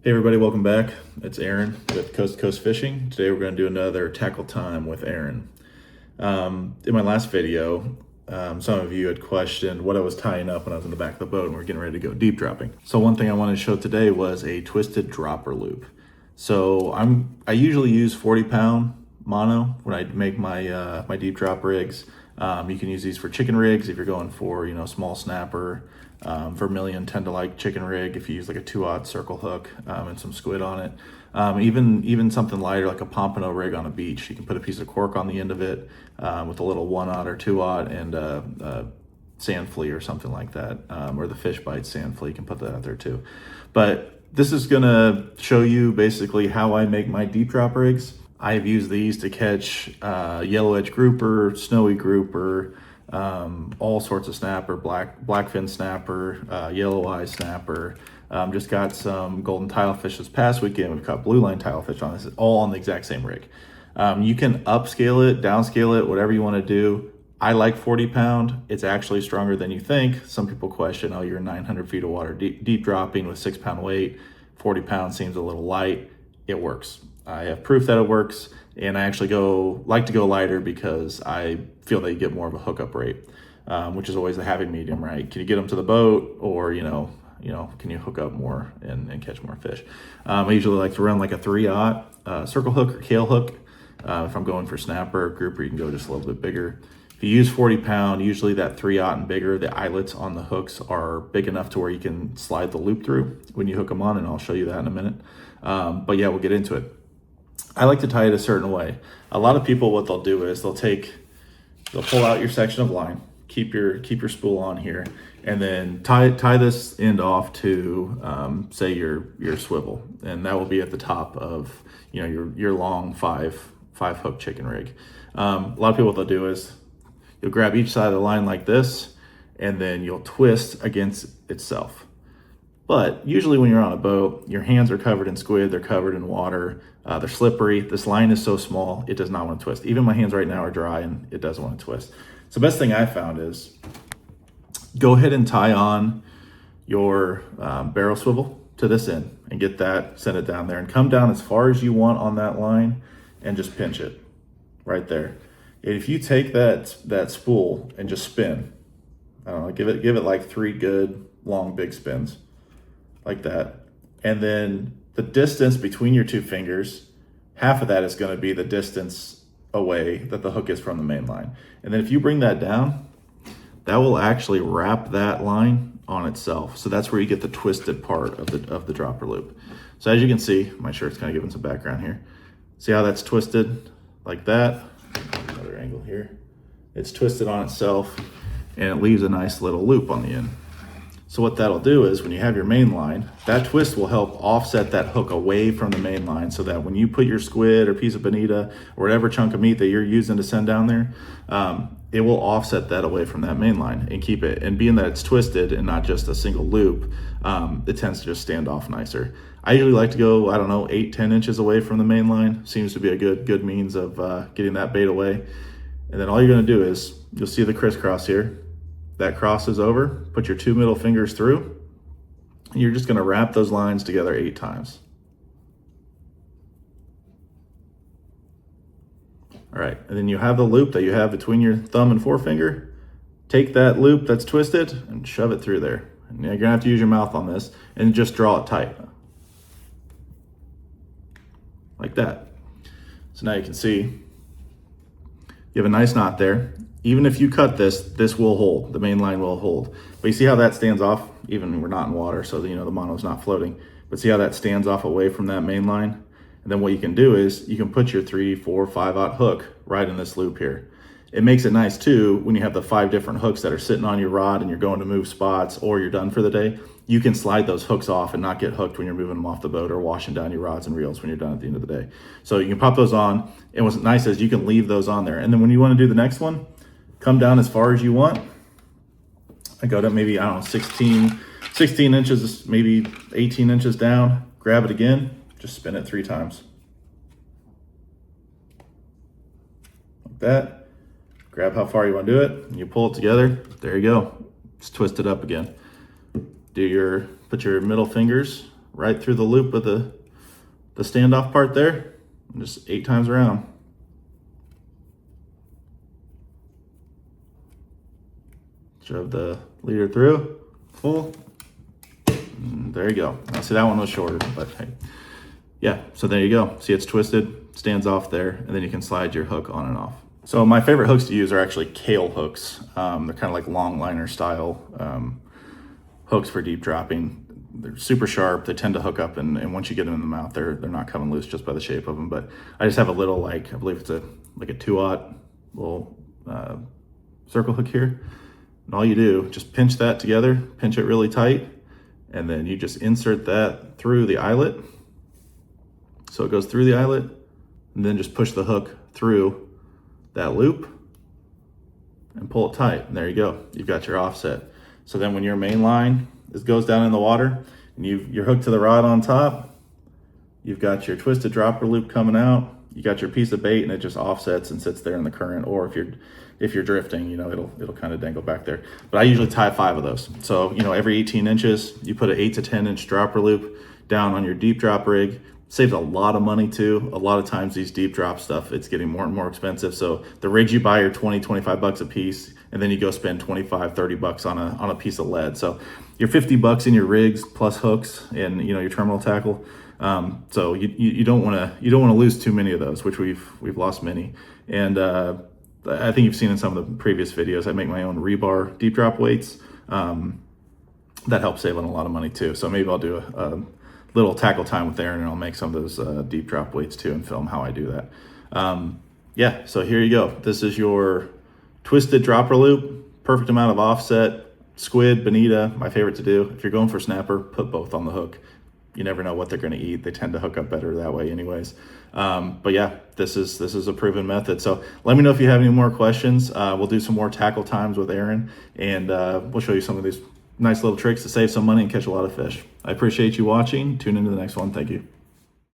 Hey everybody, welcome back. It's Aaron with Coast to Coast Fishing. Today we're going to do another tackle time with Aaron. In my last video, some of you had questioned what I was tying up when I was in the back of the boat and we are getting ready to go deep dropping. So one thing I wanted to show today was a twisted dropper loop. So I usually use 40-pound mono when I make my my deep drop rigs. You can use these for chicken rigs if you're going for small snapper. Vermillion tend to like chicken rig if you use like a 2/0 circle hook and some squid on it. Even something lighter like a pompano rig on a beach. You can put a piece of cork on the end of it with a little 1/0 or 2/0 and a sand flea or something like that, or the fish bite sand flea. You can put that out there too. But this is gonna show you basically how I make my deep drop rigs. I have used these to catch yellowedge grouper, snowy grouper, all sorts of snapper, blackfin snapper, yelloweye snapper. Just got some golden tilefish this past weekend. We've caught blueline tilefish on this, all on the exact same rig. You can upscale it, downscale it, whatever you want to do. I like 40-pound. It's actually stronger than you think. Some people question, oh, you're 900 feet of water deep dropping with 6-pound weight. 40 pounds seems a little light. It works. I have proof that it works, and I actually like to go lighter because I feel that you get more of a hookup rate, which is always the happy medium, right? Can you get them to the boat, or can you hook up more and catch more fish? I usually like to run like a 3/0 circle hook or Kahle Hook. If I'm going for snapper or grouper, you can go just a little bit bigger. If you use 40-pound, usually that 3/0 and bigger, the eyelets on the hooks are big enough to where you can slide the loop through when you hook them on, and I'll show you that in a minute. But yeah, we'll get into it. I like to tie it a certain way. A lot of people, what they'll do is they'll pull out your section of line, keep your spool on here, and then tie this end off to say your swivel, and that will be at the top of your long five hook chicken rig. A lot of people, what they'll do is you'll grab each side of the line like this, and then you'll twist against itself. But usually when you're on a boat, your hands are covered in squid, they're covered in water, they're slippery. This line is so small, it does not want to twist. Even my hands right now are dry and it doesn't want to twist. So the best thing I found is go ahead and tie on your barrel swivel to this end and get that, set it down there, and come down as far as you want on that line and just pinch it right there. And if you take that spool and just spin, I don't know, give it like 3 good long big spins like that, and then the distance between your 2 fingers, half of that is going to be the distance away that the hook is from the main line. And then if you bring that down, that will actually wrap that line on itself. So that's where you get the twisted part of the dropper loop. So as you can see, my shirt's kind of giving some background here. See how that's twisted like that? Another angle here. It's twisted on itself, and it leaves a nice little loop on the end. So what that'll do is when you have your main line, that twist will help offset that hook away from the main line, so that when you put your squid or piece of bonita or whatever chunk of meat that you're using to send down there, it will offset that away from that main line and keep it. And being that it's twisted and not just a single loop, it tends to just stand off nicer. I usually like to go, 8-10 inches away from the main line. Seems to be a good means of getting that bait away. And then all you're gonna do is, you'll see the crisscross here. That crosses over, put your 2 middle fingers through, and you're just gonna wrap those lines together 8 times. All right, and then you have the loop that you have between your thumb and forefinger. Take that loop that's twisted and shove it through there. And you're gonna have to use your mouth on this and just draw it tight. Like that. So now you can see, you have a nice knot there. Even if you cut this will hold, the main line will hold. But you see how that stands off, even when we're not in water, so the mono's not floating. But see how that stands off away from that main line? And then what you can do is you can put your 3, 4, 5/0 hook right in this loop here. It makes it nice too when you have the 5 different hooks that are sitting on your rod and you're going to move spots or you're done for the day. You can slide those hooks off and not get hooked when you're moving them off the boat or washing down your rods and reels when you're done at the end of the day. So you can pop those on, and what's nice is you can leave those on there. And then when you want to do the next one, come down as far as you want. I go to maybe, 16 inches, maybe 18 inches down, grab it again, just spin it 3 times. Like that. Grab how far you want to do it, and you pull it together. There you go. Just twist it up again. Put your middle fingers right through the loop of the standoff part there, and just 8 times around. Shove the leader through, full. And there you go. Now, see, that one was shorter, but hey. Yeah, so there you go. See, it's twisted, stands off there, and then you can slide your hook on and off. So my favorite hooks to use are actually Kahle hooks. They're kind of like long liner style hooks for deep dropping. They're super sharp. They tend to hook up, and once you get them in the mouth, they're not coming loose just by the shape of them. But I just have a little, like, I believe it's like a 2/0 little circle hook here. And all you do, just pinch that together, pinch it really tight, and then you just insert that through the eyelet. So it goes through the eyelet, and then just push the hook through that loop and pull it tight. And there you go. You've got your offset. So then when your main line goes down in the water and you're hooked to the rod on top, you've got your twisted dropper loop coming out, you got your piece of bait, and it just offsets and sits there in the current. Or if you're drifting, you know, it'll kind of dangle back there. But I usually tie 5 of those. So, you know, every 18 inches, you put an 8 to 10 inch dropper loop down on your deep drop rig. Saves a lot of money too. A lot of times these deep drop stuff, it's getting more and more expensive. So the rigs you buy are 20, 25 bucks a piece, and then you go spend 25, 30 bucks on a piece of lead. So you're 50 bucks in your rigs plus hooks and, you know, your terminal tackle. So you don't want to lose too many of those, which we've lost many. And I think you've seen in some of the previous videos, I make my own rebar deep drop weights. That helps save on a lot of money too. So maybe I'll do a little tackle time with Aaron, and I'll make some of those deep drop weights too and film how I do that. Yeah, so here you go. This is your twisted dropper loop, perfect amount of offset, squid, bonita, my favorite to do. If you're going for snapper, put both on the hook. You never know what they're gonna eat. They tend to hook up better that way anyways. But yeah, this is a proven method. So let me know if you have any more questions. We'll do some more tackle times with Aaron, and we'll show you some of these nice little tricks to save some money and catch a lot of fish. I appreciate you watching. Tune into the next one. Thank you.